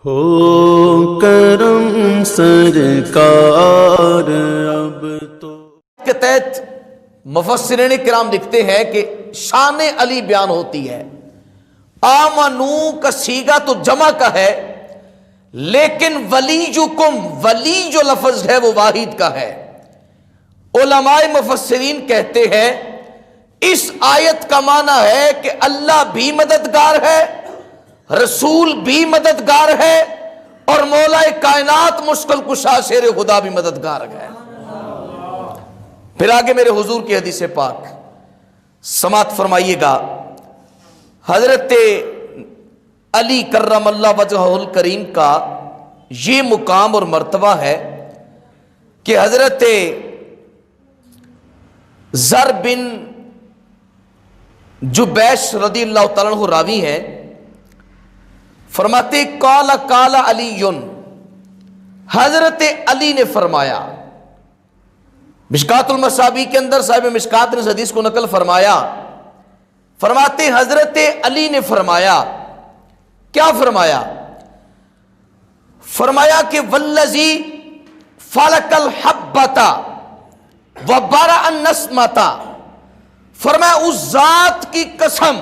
ہو کرم سرکار اب تو کے تحت مفسرین کرام لکھتے ہیں کہ شان علی بیان ہوتی ہے۔ آمنو کا سیغہ تو جمع کا ہے، لیکن ولیجکم، ولی جو لفظ ہے وہ واحد کا ہے۔ علماء مفسرین کہتے ہیں اس آیت کا معنی ہے کہ اللہ بھی مددگار ہے، رسول بھی مددگار ہے، اور مولا کائنات مشکل کشا شیر خدا بھی مددگار ہے۔ پھر آگے میرے حضور کی حدیث پاک سماعت فرمائیے گا۔ حضرت علی کرم اللہ وجہہ الکریم کا یہ مقام اور مرتبہ ہے کہ حضرت زر بن جبیش رضی اللہ تعالیٰ عنہ راوی ہیں، فرماتے قال قال علی، حضرت علی نے فرمایا۔ مشکات المصابیح کے اندر صاحب مشکات نے اس حدیث کو نقل فرمایا، فرماتے حضرت علی نے فرمایا، کیا فرمایا؟ فرمایا کہ والذی فلق الحبۃ وبرأ النسمۃ، فرمایا اس ذات کی قسم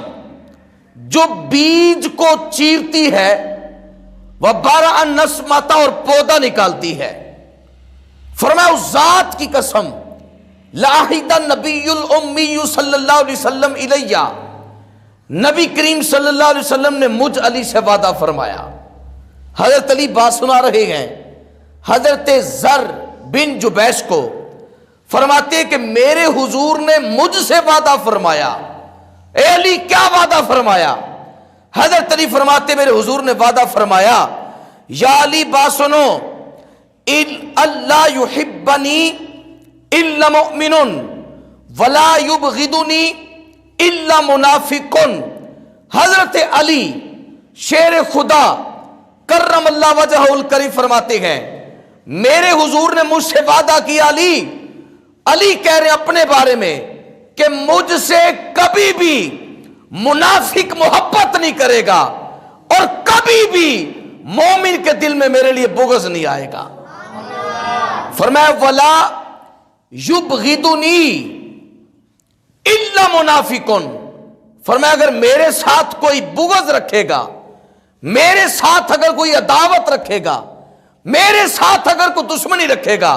جو بیج کو چیرتی ہے، وبرأ النسمۃ اور پودا نکالتی ہے، فرمایا اس ذات کی قسم لعہد النبی الامی صلی اللہ علیہ وسلم الیہ، نبی کریم صلی اللہ علیہ وسلم نے مجھ علی سے وعدہ فرمایا۔ حضرت علی بات سنا رہے ہیں حضرت زر بن جبیش کو، فرماتے ہیں کہ میرے حضور نے مجھ سے وعدہ فرمایا۔ اے علی کیا وعدہ فرمایا؟ حضرت علی فرماتے میرے حضور نے وعدہ فرمایا، یا علی بات سنو، اللہ یحبنی الا مؤمن ولا یبغضنی الا منافق۔ حضرت علی شیر خدا کرم اللہ وجہہ الکریم فرماتے ہیں میرے حضور نے مجھ سے وعدہ کیا۔ علی کہہ رہے اپنے بارے میں کہ مجھ سے کبھی بھی منافق محبت نہیں کرے گا، اور کبھی بھی مومن کے دل میں میرے لیے بغض نہیں آئے گا۔ فرمایا ولا یبغضنی الا منافق، فرمایا اگر میرے ساتھ کوئی بغض رکھے گا، میرے ساتھ اگر کوئی عداوت رکھے گا، میرے ساتھ اگر کوئی دشمنی رکھے گا،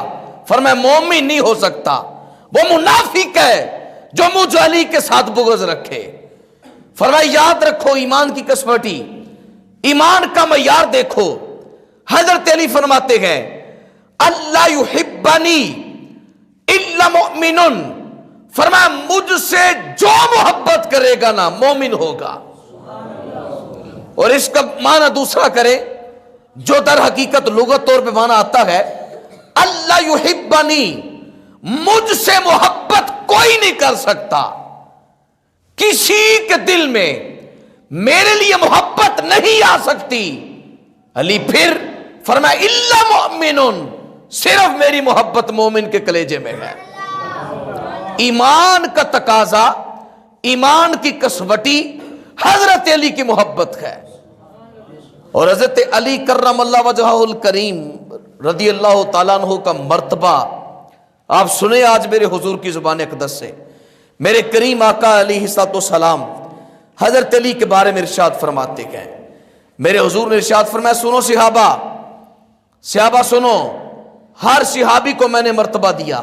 فرمایا مومن نہیں ہو سکتا، وہ منافق ہے جو مجھ علی کے ساتھ بغض رکھے۔ فرمایا یاد رکھو ایمان کی کسوٹی، ایمان کا معیار دیکھو۔ حضرت علی فرماتے ہیں اللہ یحبنی الا مؤمن، فرمایا مجھ سے جو محبت کرے گا نا مومن ہوگا۔ اور اس کا معنی دوسرا کرے جو در حقیقت لغت طور پہ معنی آتا ہے اللہ یحبنی، مجھ سے محبت کوئی نہیں کر سکتا، کسی کے دل میں میرے لیے محبت نہیں آ سکتی۔ علی پھر فرمایا الا مؤمن، صرف میری محبت مومن کے کلیجے میں ہے۔ ایمان کا تقاضا، ایمان کی کسوٹی حضرت علی کی محبت ہے۔ اور حضرت علی کرم اللہ وجہہ الکریم رضی اللہ تعالیٰ عنہ کا مرتبہ آپ سنیں آج میرے حضور کی زبان اقدس سے۔ میرے کریم آقا علیہ السلام حضرت علی کے بارے میں ارشاد فرماتے ہیں، میرے حضور نے ارشاد فرمایا سنو صحابہ، صحابہ سنو، ہر صحابی کو میں نے مرتبہ دیا،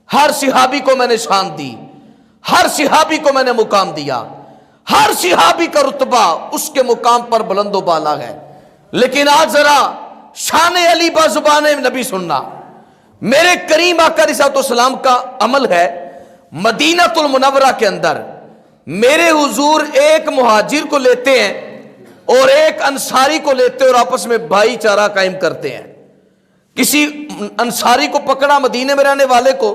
ہر صحابی کو میں نے شان دی، ہر صحابی کو میں نے مقام دیا، ہر صحابی کا رتبہ اس کے مقام پر بلند و بالا ہے۔ لیکن آج ذرا شان علی بازبان نبی سننا۔ میرے کریم آقا علیہ السلام کا عمل ہے، مدینہ المنورہ کے اندر میرے حضور ایک مہاجر کو لیتے ہیں اور ایک انصاری کو لیتے ہیں اور آپس میں بھائی چارہ قائم کرتے ہیں۔ کسی انصاری کو پکڑا، مدینے میں رہنے والے کو،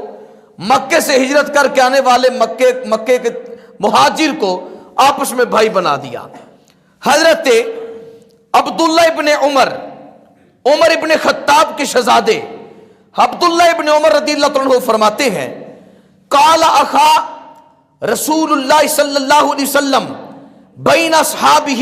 مکے سے ہجرت کر کے آنے والے مکے کے مہاجر کو آپس میں بھائی بنا دیا۔ حضرت عبداللہ ابن عمر ابن خطاب کے شہزادے عبداللہ ابن عمر رضی اللہ عنہ فرماتے ہیں قال اخا رسول اللہ صلی اللہ علیہ وسلم بین اصحابہ،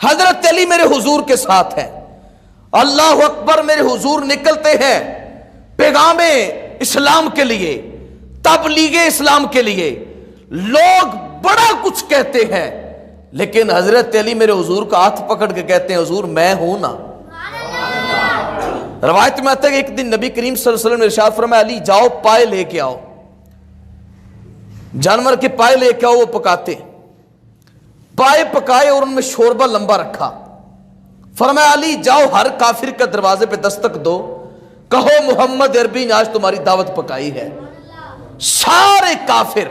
حضرت علی میرے حضور کے ساتھ ہیں، اللہ اکبر، میرے حضور نکلتے ہیں پیغام اسلام کے لیے، تبلیغ اسلام کے لیے۔ لوگ بڑا کچھ کہتے ہیں، لیکن حضرت علی میرے حضور کا ہاتھ پکڑ کے کہتے ہیں حضور میں ہوں نا۔ روایت میں آتا ہے کہ ایک دن نبی کریم صلی اللہ علیہ وسلم نے ارشاد فرمایا علی جاؤ پائے لے کے آؤ، جانور کے پائے لے کے آؤ، وہ پکاتے، پائے پکائے اور ان میں شوربہ لمبا رکھا۔ فرمایا علی جاؤ ہر کافر کا دروازے پہ دستک دو، کہو محمد عربی نے آج تمہاری دعوت پکائی ہے۔ سارے کافر،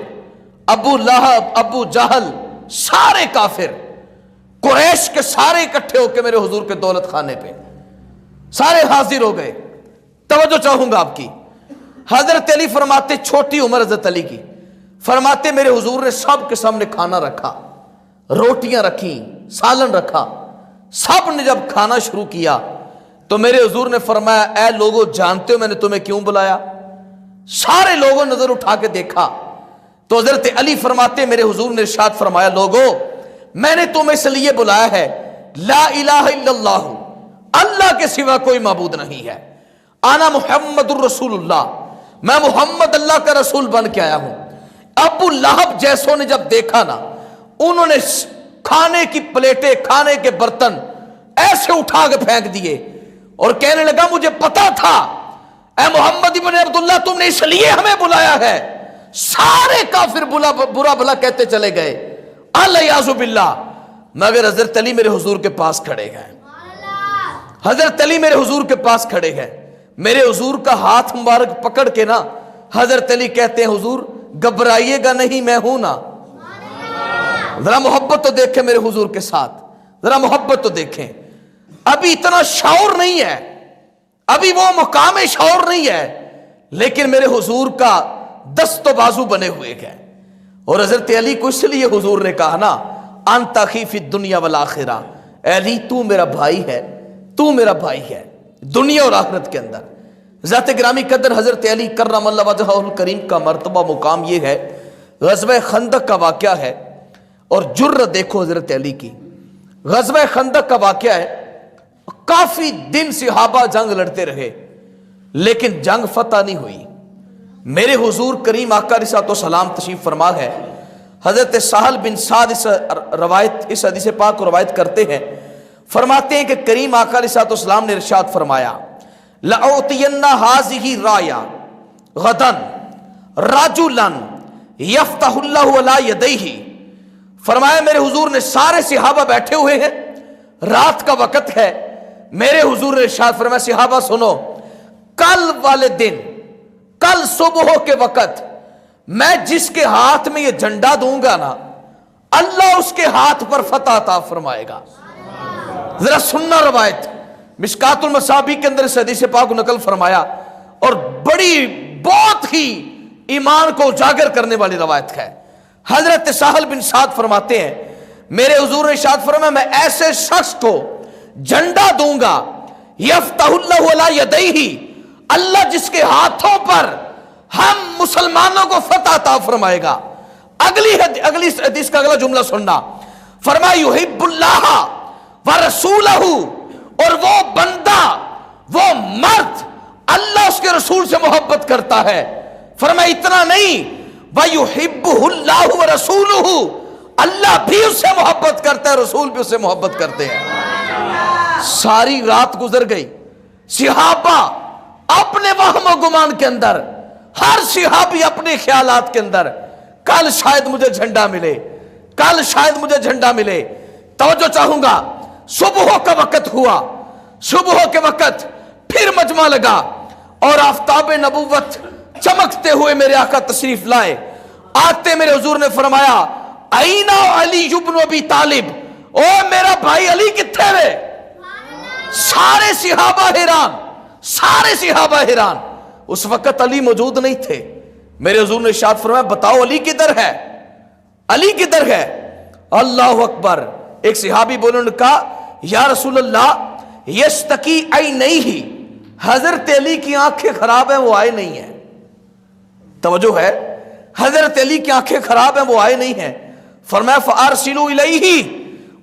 ابو لہب، ابو جہل، سارے کافر قریش کے سارے اکٹھے ہو کے میرے حضور کے دولت خانے پہ سارے حاضر ہو گئے۔ توجہ چاہوں گا آپ کی، حضرت علی فرماتے، چھوٹی عمر حضرت علی کی، فرماتے میرے حضور نے سب کے سامنے کھانا رکھا، روٹیاں رکھیں، سالن رکھا، سب نے جب کھانا شروع کیا تو میرے حضور نے فرمایا اے لوگوں جانتے ہو میں نے تمہیں کیوں بلایا؟ سارے لوگوں نظر اٹھا کے دیکھا تو حضرت علی فرماتے میرے حضور نے ارشاد فرمایا لوگوں میں نے تمہیں اس لیے بلایا ہے لا الہ الا اللہ، اللہ کے سوا کوئی معبود نہیں ہے، انا محمد الرسول اللہ، میں محمد اللہ کا رسول بن کے آیا ہوں۔ ابو لہب جیسوں نے جب دیکھا نا، انہوں نے کھانے کی پلیٹیں، کھانے کے برتن ایسے اٹھا کے پھینک دیے اور کہنے لگا مجھے پتا تھا اے محمد ابن عبداللہ تم نے اس لیے ہمیں بلایا ہے۔ سارے کافر برا بھلا کہتے چلے گئے، الیاذ باللہ، مگر حضرت علی میرے حضور کے پاس کھڑے گئے، حضرت علی میرے حضور کے پاس کھڑے گئے، میرے حضور کا ہاتھ مبارک پکڑ کے نا حضرت علی کہتے ہیں حضور گھبرائیے گا نہیں، میں ہوں نا۔ ذرا محبت تو دیکھیں میرے حضور کے ساتھ، ذرا محبت تو دیکھیں، ابھی اتنا شعور نہیں ہے، ابھی وہ مقام شعور نہیں ہے، لیکن میرے حضور کا دست و بازو بنے ہوئے گئے۔ اور حضرت علی کو اس لیے حضور نے کہا نا انت اخی فی الدنیا والآخرہ، اے علی تو میرا بھائی ہے، تو میرا بھائی ہے دنیا اور آخرت کے اندر۔ ذات گرامی قدر حضرت علی کرم اللہ وجہہ الکریم کا مرتبہ مقام یہ ہے، غزوہ خندق کا واقعہ ہے اور جرت دیکھو حضرت علی کی۔ غزوہ خندق کا واقعہ ہے، کافی دن صحابہ جنگ لڑتے رہے لیکن جنگ فتح نہیں ہوئی۔ میرے حضور کریم آقا علیہ الصلوۃ والسلام تشریف فرما ہے، حضرت سہل بن سعد اس حدیث پاک کو روایت کرتے ہیں، فرماتے ہیں کہ کریم آقا علیہ الصلوۃ والسلام نے ارشاد فرمایا لَأُعْطِيَنَّ هَٰذِهِ رَایَةً غَدًا رَجُلًا يَفْتَحُ اللَّهُ عَلَىٰ يَدَيْهِ۔ فرمایا میرے حضور نے، سارے صحابہ بیٹھے ہوئے ہیں، رات کا وقت ہے، میرے حضور نے ارشاد فرمایا صحابہ سنو، کل والے دن، کل صبح کے وقت میں جس کے ہاتھ میں یہ جھنڈا دوں گا نا اللہ اس کے ہاتھ پر فتح عطا فرمائے گا۔ ذرا سننا روایت، مشکات المصابیح کے اندر اس حدیث پاک کو نقل فرمایا اور بڑی بہت ہی ایمان کو اجاگر کرنے والی روایت ہے۔ حضرت سہل بن سعد فرماتے ہیں میرے حضور نے ارشاد فرمایا میں ایسے شخص کو جھنڈا دوں گا یفتح اللہ علی یدیہ، اللہ جس کے ہاتھوں پر ہم مسلمانوں کو فتح عطا فرمائے گا۔ اگلی حدیث کا اگلا جملہ سننا، فرمایا یحب اللہ ورسولہ، اور وہ بندہ، وہ مرد اللہ اس کے رسول سے محبت کرتا ہے۔ فرمایا اتنا نہیں، وَيُحِبُّهُ اللَّهُ وَرَسُولُهُ، اللہ بھی اس سے محبت کرتا ہے، رسول بھی اس سے محبت کرتے ہیں۔ ساری رات گزر گئی، صحابہ اپنے وہم و گمان کے اندر، ہر صحابی اپنے خیالات کے اندر، کل شاید مجھے جھنڈا ملے، کل شاید مجھے جھنڈا ملے۔ توجہ چاہوں گا، صبح کا وقت ہوا، صبح کے وقت پھر مجمع لگا اور آفتاب نبوت چمکتے ہوئے میرے آقا تشریف لائے۔ آتے میرے حضور نے فرمایا اینا علی ابن ابی طالب، او میرا بھائی علی کتھے رے؟ سارے صحابہ حیران، سارے صحابہ حیران، اس وقت علی موجود نہیں تھے۔ میرے حضور نے ارشاد فرمایا بتاؤ علی کدھر ہے، علی کدھر ہے؟ اللہ اکبر۔ ایک صحابی بولے، انہوں نے کہا یا رسول اللہ یشتکی عینیہ، حضرت علی کی آنکھیں خراب ہیں وہ آئے نہیں ہیں۔ توجہ ہے، حضرت علی کی آنکھیں خراب ہیں وہ آئے نہیں ہیں۔ فرمایا فارسلوا الیہ،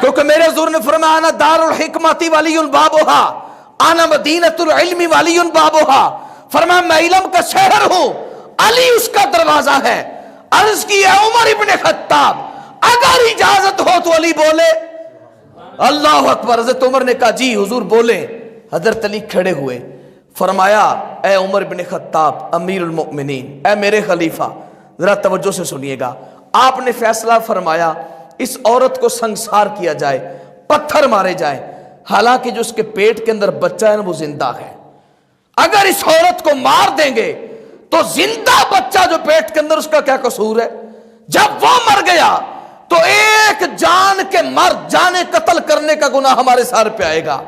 کیونکہ میرے حضور نے فرمایا انا دار الحکمتی ولی بابوہا، انا مدینۃ العلم ولی بابوہا، فرمایا میں علم کا شہر ہوں، علی اس کا دروازہ ہے۔ عرض کی ہے عمر ابن خطاب اگر اجازت ہو تو علی بولے اللہ اکبر۔ حضرت عمر نے کہا جی حضور بولے۔ حضرت علی کھڑے ہوئے، فرمایا اے عمر بن خطاب امیر المؤمنین، اے میرے خلیفہ، ذرا توجہ سے سنیے گا۔ آپ نے فیصلہ فرمایا اس عورت کو سنگسار کیا جائے، پتھر مارے جائیں، حالانکہ جو اس کے پیٹ کے اندر بچہ ہے نا وہ زندہ ہے۔ اگر اس عورت کو مار دیں گے تو زندہ بچہ جو پیٹ کے اندر اس کا کیا قصور ہے؟ جب وہ مر گیا تو ایک جان کے جانے قتل کرنے کا گناہ ہمارے سر پہ آئے گا۔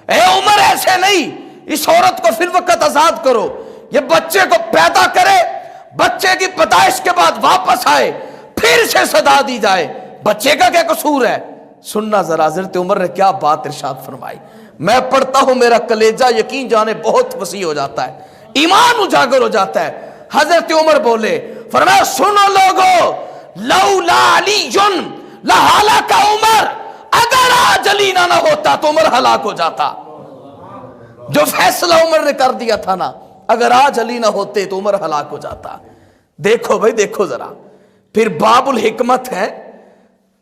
اے عمر ایسے نہیں، اس عورت کو فی الوقت آزاد کرو، یہ بچے کو پیدا کرے، بچے کی پیدائش کے بعد واپس آئے، پھر سے سزا دی جائے، بچے کا کیا قصور ہے؟ سننا ذرا حضرت عمر نے کیا بات ارشاد فرمائی۔ میں پڑھتا ہوں میرا کلیجہ یقین جانے بہت وسیع ہو جاتا ہے، ایمان اجاگر ہو جاتا ہے۔ حضرت عمر بولے، فرمایا سنو لوگو لولا علی لہلاک عمر، اگر آج علی نہ ہوتا تو عمر ہلاک ہو جاتا۔ جو فیصلہ عمر نے کر دیا تھا نا، اگر آج علی نہ ہوتے تو عمر ہلاک ہو جاتا۔ دیکھو بھائی دیکھو ذرا، پھر باب الحکمت ہے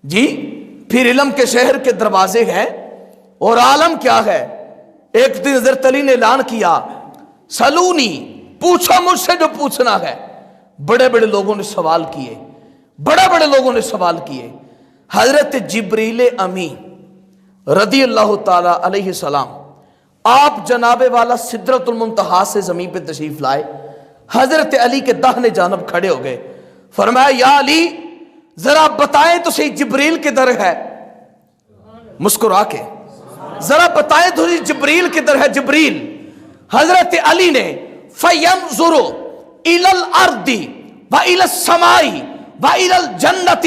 جی، پھر علم کے شہر کے دروازے ہیں، اور عالم کیا ہے؟ ایک دن حضرت علی نے اعلان کیا سلونی، پوچھو مجھ سے جو پوچھنا ہے۔ بڑے بڑے لوگوں نے سوال کیے، بڑے بڑے لوگوں نے سوال کیے۔ حضرت جبریل امی رضی اللہ تعالی علیہ السلام، آپ جناب والا سدرۃ المنتہا سے زمین پہ تشریف لائے، حضرت علی کے داہنے جانب کھڑے ہو گئے، فرمایا یا علی ذرا بتائیں تو صحیح جبریل کدھر ہے؟ مسکرا کے ذرا بتائیں تو صحیح جبریل کدھر ہے؟ جبریل۔ حضرت علی نے فَيَنْظُرُ إِلَى الْأَرْضِ وَإِلَى السَّمَاءِ وَإِلَى الْجَنَّةِ،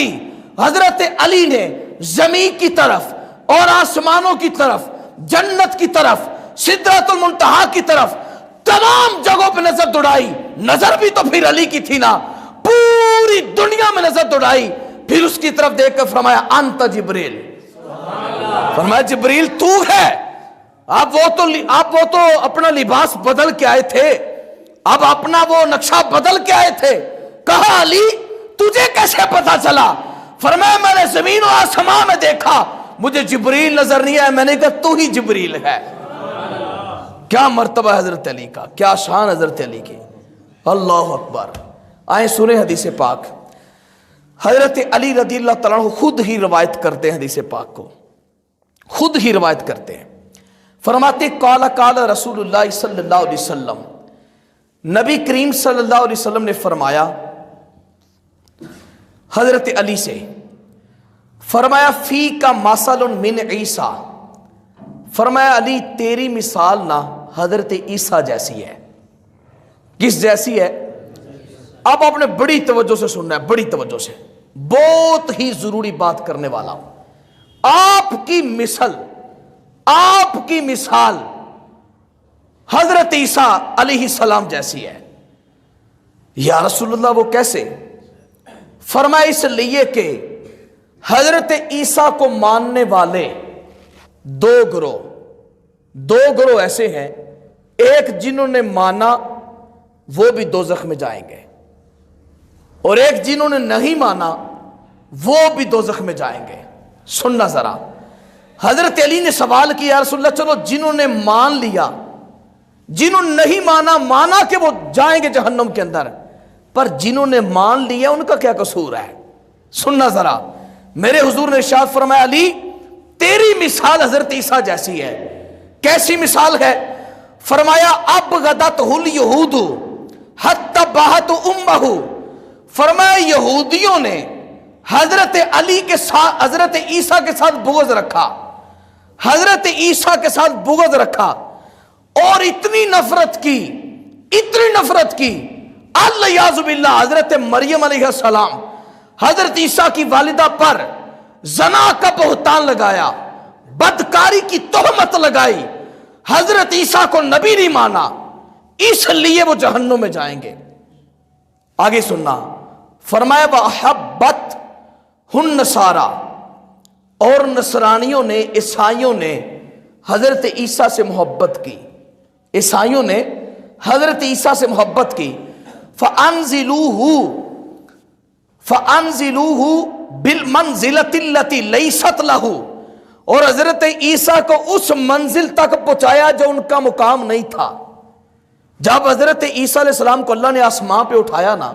حضرت علی نے زمین کی طرف اور آسمانوں کی طرف، جنت کی طرف، سدرۃ المنتہا کی طرف، تمام جگہوں پہ نظر دوڑائی۔ نظر بھی تو پھر علی کی تھی نا، پوری دنیا میں نظر دوڑائی، پھر اس کی طرف دیکھ کر فرمایا انت جبریل، فرمایا جبریل تو ہے۔ آپ وہ تو اپنا لباس بدل کے آئے تھے، اب اپنا وہ نقشہ بدل کے آئے تھے۔ کہا علی تجھے کیسے پتا چلا؟ فرمایا میں نے زمین و آسمان میں دیکھا، مجھے جبریل نظر نہیں آیا، میں نے کہا تو ہی جبریل ہے۔ کیا مرتبہ حضرت علی کا، کیا شان حضرت علی کی، اللہ اکبر۔ آئیں سنیں حدیث پاک، حضرت علی رضی اللہ تعالیٰ عنہ خود ہی روایت کرتے ہیں، حدیث پاک کو خود ہی روایت کرتے ہیں، فرماتے قال قال رسول اللہ صلی اللہ علیہ وسلم، نبی کریم صلی اللہ علیہ وسلم نے فرمایا حضرت علی سے، فرمایا فی کا مثل من عیسیٰ، فرمایا علی تیری مثال نہ حضرت عیسیٰ جیسی ہے۔ کس جیسی ہے؟ اب آپ نے بڑی توجہ سے سننا ہے، بڑی توجہ سے، بہت ہی ضروری بات کرنے والا ہوں۔ آپ کی مثال حضرت عیسیٰ علیہ السلام جیسی ہے۔ یا رسول اللہ وہ کیسے؟ فرمایا اس لیے کہ حضرت عیسیٰ کو ماننے والے دو گروہ ایسے ہیں، ایک جنہوں نے مانا وہ بھی دوزخ میں جائیں گے، اور ایک جنہوں نے نہیں مانا وہ بھی دوزخ میں جائیں گے۔ سننا ذرا، حضرت علی نے سوال کیا یا رسول اللہ چلو جنہوں نے مان لیا، جنہوں نے نہیں مانا کہ وہ جائیں گے جہنم کے اندر، پر جنہوں نے مان لیا ان کا کیا قصور ہے؟ سننا ذرا، میرے حضور نے ارشاد فرمایا علی تیری مثال حضرت عیسیٰ جیسی ہے۔ کیسی مثال ہے؟ فرمایا ابغضتہ الیہود حتی باہت امہ، فرمایا یہودیوں نے حضرت علی کے ساتھ، حضرت عیسیٰ کے ساتھ بغض رکھا، حضرت عیسیٰ کے ساتھ بغض رکھا، اور اتنی نفرت کی الیاذ باللہ، حضرت مریم علیہ السلام حضرت عیسیٰ کی والدہ پر زنا کا بہتان لگایا، بدکاری کی تہمت لگائی، حضرت عیسیٰ کو نبی نہیں مانا، اس لیے وہ جہنم میں جائیں گے۔ آگے سننا، فرمایا وَأَحَبَّتْ النَّصَارَى، اور نصرانیوں نے, عیسائیوں نے حضرت عیسیٰ سے محبت کی, عیسائیوں نے حضرت عیسیٰ سے محبت کی. فَأَنزِلُوهُ بِالْمَنزِلَةِ الَّتِي لَيْسَتْ لَهُ, اور حضرت عیسیٰ کو اس منزل تک پہنچایا جو ان کا مقام نہیں تھا. جب حضرت عیسیٰ علیہ السلام کو اللہ نے آسمان پہ اٹھایا نا,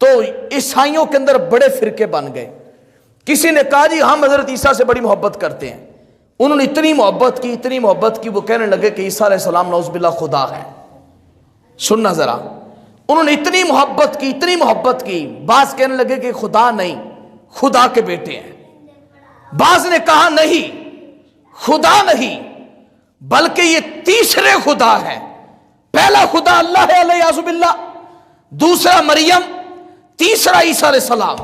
تو عیسائیوں کے اندر بڑے فرقے بن گئے. کسی نے کہا جی ہم حضرت عیسیٰ سے بڑی محبت کرتے ہیں. انہوں نے اتنی محبت کی وہ کہنے لگے کہ عیسیٰ علیہ السلام نعوذ باللہ خدا ہے. سننا ذرا, انہوں نے اتنی محبت کی, بعض کہنے لگے کہ خدا نہیں, خدا کے بیٹے ہیں. بعض نے کہا نہیں, خدا نہیں, بلکہ یہ تیسرے خدا ہیں. پہلا خدا اللہ ہے علیہ باللہ, دوسرا مریم, تیسرا عیسیٰ علیہ السلام.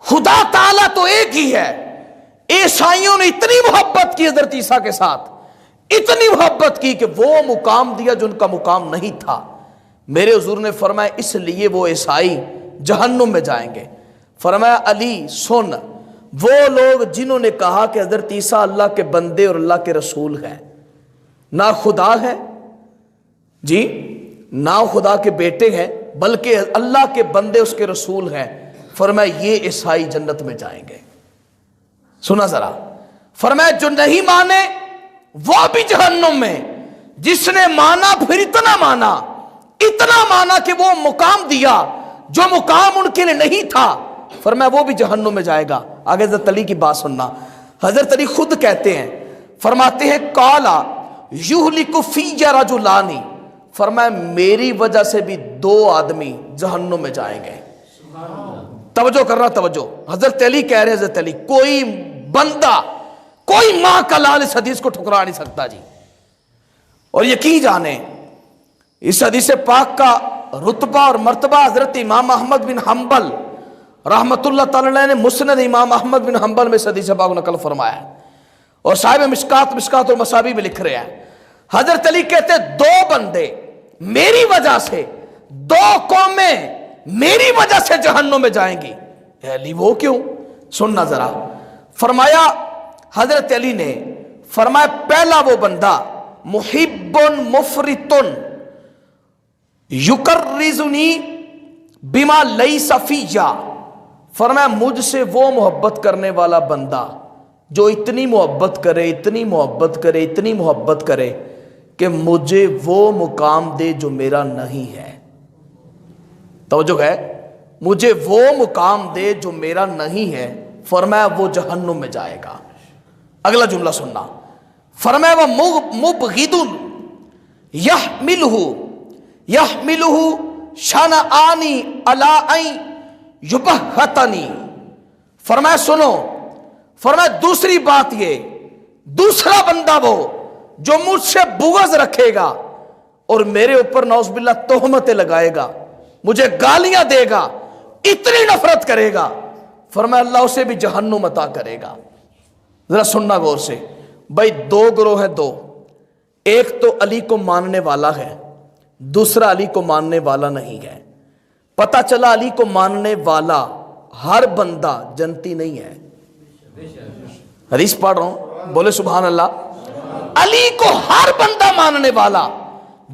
خدا تعالیٰ تو ایک ہی ہے. عیسائیوں نے اتنی محبت کی حضرت عیسیٰ کے ساتھ, اتنی محبت کی کہ وہ مقام دیا جو ان کا مقام نہیں تھا. میرے حضور نے فرمایا اس لیے وہ عیسائی جہنم میں جائیں گے. فرمایا علی سن, وہ لوگ جنہوں نے کہا کہ حضرت عیسیٰ اللہ کے بندے اور اللہ کے رسول ہیں, نہ خدا ہے جی, نہ خدا کے بیٹے ہیں, بلکہ اللہ کے بندے اس کے رسول ہیں. فرمایا یہ عیسائی جنت میں جائیں گے. سنا ذرا, فرمایا جو نہیں مانے وہ بھی جہنم میں, جس نے مانا پھر اتنا مانا کہ وہ مقام دیا جو مقام ان کے لیے نہیں تھا, فرمایا وہ بھی جہنم میں جائے گا. آگے حضرت علی کی بات سننا. حضرت علی خود کہتے ہیں, فرماتے ہیں قالا یہلک فی رجلان, فرمایا میری وجہ سے بھی 2 آدمی جہنم میں جائیں گے. توجہ کرنا, توجہ. حضرت علی کہہ رہے, حضرت علی کوئی بندہ, کوئی ماں کا لال اس حدیث کو ٹھکرا نہیں سکتا جی. اور یقین جانیں اس حدیث پاک کا رتبہ اور مرتبہ حضرت امام احمد بن حنبل رحمت اللہ تعالی نے مسند امام احمد بن حنبل میں اس حدیث پاک نقل فرمایا ہے. اور صاحب مشکات اور مصابیح میں لکھ رہے ہیں, حضرت علی کہتے 2 بندے میری وجہ سے, 2 قومیں میری وجہ سے جہنم میں جائیں گی. علی وہ کیوں؟ سننا ذرا. فرمایا حضرت علی نے فرمایا پہلا وہ بندہ محب مفرط یکرزنی بما لیس فیہ, فرمایا مجھ سے وہ محبت کرنے والا بندہ جو اتنی محبت کرے کہ مجھے وہ مقام دے جو میرا نہیں ہے. توجہ ہے, مجھے وہ مقام دے جو میرا نہیں ہے. فرمایا وہ جہنم میں جائے گا. اگلا جملہ سننا. فرمایا وہ مبغض یحملہ شنآنی علی ان یبہتنی. فرمایا سنو, فرمایا دوسری بات یہ, دوسرا بندہ وہ جو مجھ سے بغض رکھے گا اور میرے اوپر نعوذ باللہ تہمتیں لگائے گا, مجھے گالیاں دے گا, اتنی نفرت کرے گا, فرمایا اللہ اسے بھی جہنم عطا کرے گا. ذرا سننا غور سے بھائی, 2 گروہ ہیں, 2. ایک تو علی کو ماننے والا ہے, دوسرا علی کو ماننے والا نہیں ہے. پتہ چلا علی کو ماننے والا ہر بندہ جنتی نہیں ہے. حدیث پڑھ رہا ہوں, بولے سبحان اللہ. علی کو ہر بندہ ماننے والا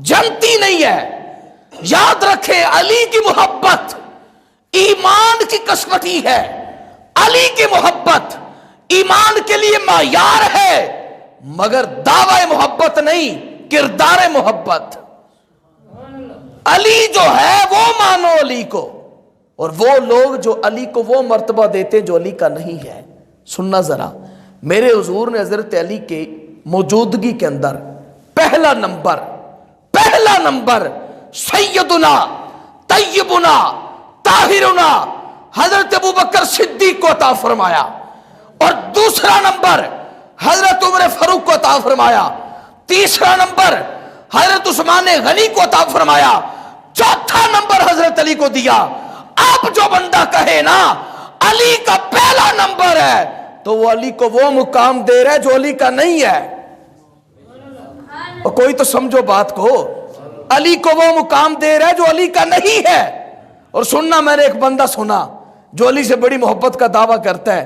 جنتی نہیں ہے. یاد رکھے علی کی محبت ایمان کی کسوٹی ہے. علی کی محبت ایمان کے لیے معیار ہے, مگر دعوی محبت نہیں, کردار محبت. علی جو ہے وہ مانو علی کو, اور وہ لوگ جو علی کو وہ مرتبہ دیتے جو علی کا نہیں ہے. سننا ذرا, میرے حضور نے حضرت علی کے موجودگی کے اندر پہلا نمبر سیدنا طیبنا طاہرنا حضرت ابوبکر صدیق کو عطا فرمایا, اور دوسرا نمبر حضرت عمر فاروق کو عطا فرمایا, تیسرا نمبر حضرت عثمان غنی کو عطا فرمایا, چوتھا نمبر حضرت علی کو دیا. اب جو بندہ کہے نا علی کا پہلا نمبر ہے, تو وہ علی کو وہ مقام دے رہا ہے جو علی کا نہیں ہے. اور کوئی تو سمجھو بات کو, علی کو وہ مقام دے رہا ہے جو علی کا نہیں ہے. اور سننا, میں نے ایک بندہ سنا جو علی سے بڑی محبت کا دعویٰ کرتا ہے,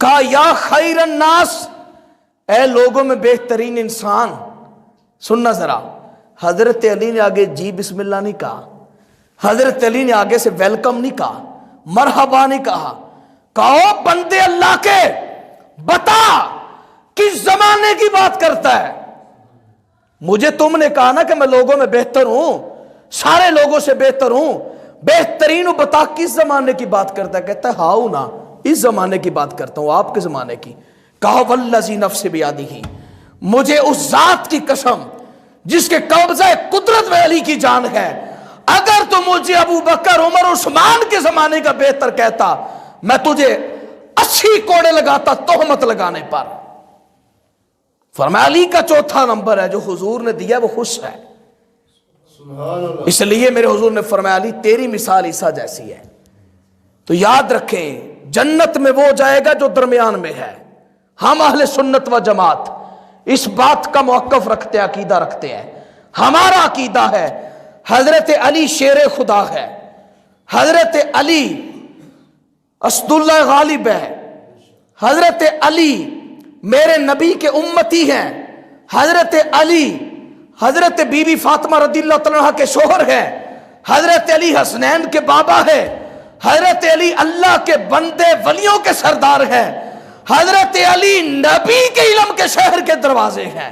کہا یا خیر الناس، اے لوگوں میں بہترین انسان. سننا ذرا، حضرت علی نے آگے جی بسم اللہ نہیں کہا، حضرت علی نے آگے سے ویلکم نہیں کہا، مرحبا نہیں کہا. کہو بندے اللہ کے، بتا کس زمانے کی بات کرتا ہے؟ مجھے تم نے کہا نا کہ میں لوگوں میں بہتر ہوں، سارے لوگوں سے بہتر ہوں، بہترین ہوں، بتا کس زمانے کی بات کرتا ہے؟ کہتا ہے ہاؤ نا، اس زمانے کی بات کرتا ہوں، آپ کے زمانے کی. کہا والذی نفس بیدہ، مجھے اس ذات کی قسم جس کے قبضہ قدرت میں علی کی جان ہے، اگر تو مجھے ابو بکر عمر عثمان کے زمانے کا بہتر کہتا، میں تجھے 80 کوڑے لگاتا تہمت لگانے پر. فرمایا علی کا چوتھا نمبر ہے جو حضور نے دیا وہ خوش ہے. اس لیے میرے حضور نے فرمایا علی تیری مثال عیسیٰ جیسی ہے. تو یاد رکھیں جنت میں وہ جائے گا جو درمیان میں ہے. ہم اہل سنت و جماعت اس بات کا موقف رکھتے ہیں، عقیدہ رکھتے ہیں. ہمارا عقیدہ ہے حضرت علی شیر خدا ہے، حضرت علی اسد اللہ غالب ہے، حضرت علی میرے نبی کے امتی ہیں، حضرت علی حضرت بی بی فاطمہ رضی اللہ تعالیٰ عنہ کے شوہر ہیں، حضرت علی حسنین کے بابا ہے، حضرت علی اللہ کے بندے ولیوں کے سردار ہیں، حضرت علی نبی کے علم کے شہر کے دروازے ہیں.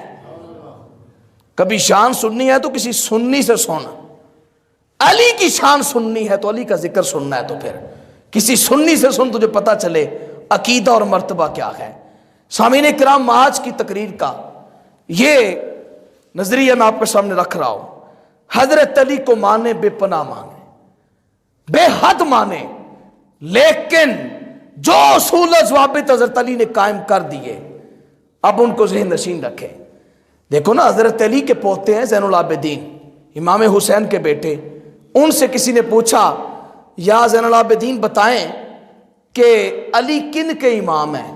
کبھی شان سننی ہے تو کسی سنی سے سونا، علی کی شان سننی ہے تو علی کا ذکر سننا ہے، تو پھر کسی سنی سے سن تجھے پتا چلے عقیدہ اور مرتبہ کیا ہے. سامعین کرام، آج کی تقریر کا یہ نظریہ میں آپ کے سامنے رکھ رہا ہوں. حضرت علی کو مانے، بے پناہ مانے، بے حد مانے، لیکن جو اصول و ضوابط حضرت علی نے قائم کر دیے اب ان کو ذہن نشین رکھیں. دیکھو نا، حضرت علی کے پوتے ہیں زین العابدین، امام حسین کے بیٹے. ان سے کسی نے پوچھا یا زین العابدین بتائیں کہ علی کن کے امام ہیں؟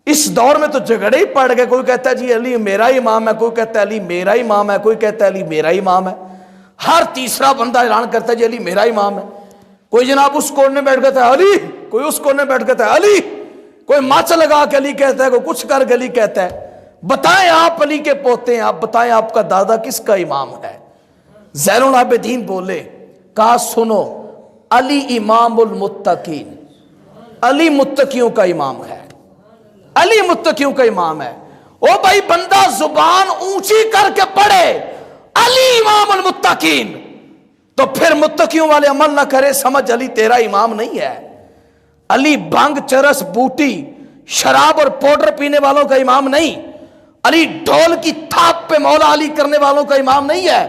اس دور میں تو جھگڑے ہی پڑ گئے، کوئی کہتا ہے جی علی میرا امام ہے، کوئی کہتا ہے علی میرا امام ہے، کوئی کہتا ہے علی میرا امام ہے. ہر تیسرا بندہ اعلان کرتا ہے جی علی میرا امام ہے. کوئی جناب اس کونے میں بیٹھ کہتا ہے علی، کوئی اس کونے میں بیٹھ کہتا ہے علی، کوئی ماچ لگا کے علی کہتا ہے، کوئی کچھ کر کے علی کہتا ہے. بتائیں آپ علی کے پوتے ہیں، آپ بتائیں آپ کا دادا کس کا امام ہے؟ زین العابدین بولے، کہا سنو، علی امام المتقین، علی متقیوں کا امام ہے، علی متقیوں کا امام ہے. او بھائی بندہ زبان اونچی کر کے پڑھے علی امام المتقین، تو پھر متقیوں والے عمل نہ کرے، سمجھ علی تیرا امام نہیں ہے. علی بھنگ چرس بوٹی شراب اور پاؤڈر پینے والوں کا امام نہیں. علی ڈھول کی تھاپ پہ مولا علی کرنے والوں کا امام نہیں ہے.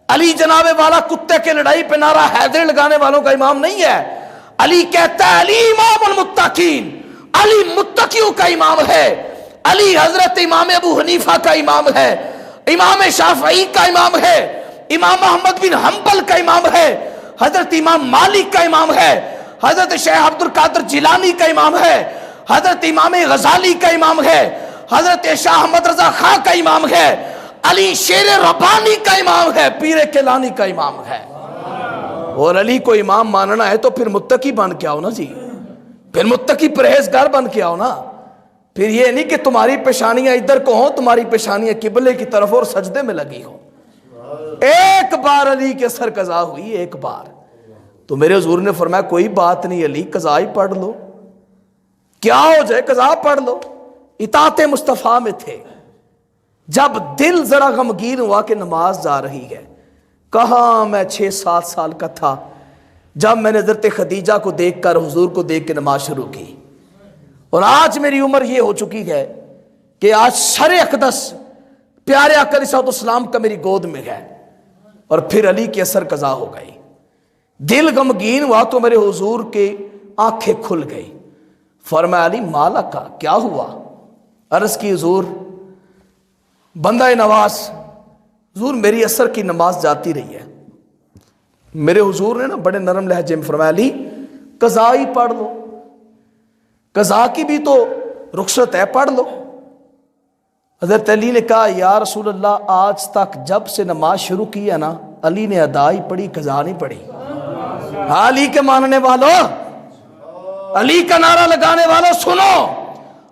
علی جناب والا کتے کے لڑائی پہ نعرہ حیدر لگانے والوں کا امام نہیں ہے. علی کہتا ہے علی امام المتقین، علی متقیوں کا امام ہے. علی حضرت امام ابو حنیفہ کا امام ہے، امام شافعی کا امام ہے، امام احمد بن حنبل کا امام ہے، حضرت امام مالک کا امام ہے، حضرت شیخ عبد القادر جیلانی کا امام ہے، حضرت امام غزالی کا امام ہے، حضرت شاہ احمد رضا خان کا امام ہے، علی شیر ربانی کا امام ہے، پیر کیلانی کا امام ہے. اور علی کو امام ماننا ہے تو پھر متقی بن کے آؤ نا جی، پھر متقی پرہیزگار بن کے آؤ نا. پھر یہ نہیں کہ تمہاری پیشانیاں ادھر کو ہوں، تمہاری پیشانیاں قبلے کی طرف اور سجدے میں لگی ہوں. ایک بار علی کے سر قضا ہوئی، ایک بار، تو میرے حضور نے فرمایا کوئی بات نہیں علی، قضا ہی پڑھ لو، کیا ہو جائے قضا پڑھ لو. اطاعت مصطفیٰ میں تھے. جب دل ذرا غمگین ہوا کہ نماز جا رہی ہے، کہاں میں 6-7 سال کا تھا جب میں نے حضرت خدیجہ کو دیکھ کر، حضور کو دیکھ کے نماز شروع کی، اور آج میری عمر یہ ہو چکی ہے کہ آج سر اقدس پیارے آقا علیہ الصلوۃ والسلام کا میری گود میں ہے. اور پھر علی کی اثر قضا ہو گئی. دل غمگین ہوا تو میرے حضور کے آنکھیں کھل گئی. فرمایا علی مالا کا کیا ہوا؟ عرض کی حضور بندہ نواز، حضور میری اثر کی نماز جاتی رہی ہے. میرے حضور نے نا بڑے نرم لہجے میں فرمایا علی قضا ہی پڑھ لو، قضا کی بھی تو رخصت ہے، پڑھ لو. حضرت علی نے کہا یا رسول اللہ آج تک جب سے نماز شروع کی ہے نا علی نے ادا ہی پڑھی، قضا نہیں پڑھی. علی کے ماننے والوں، علی کا نعرہ لگانے والوں سنو،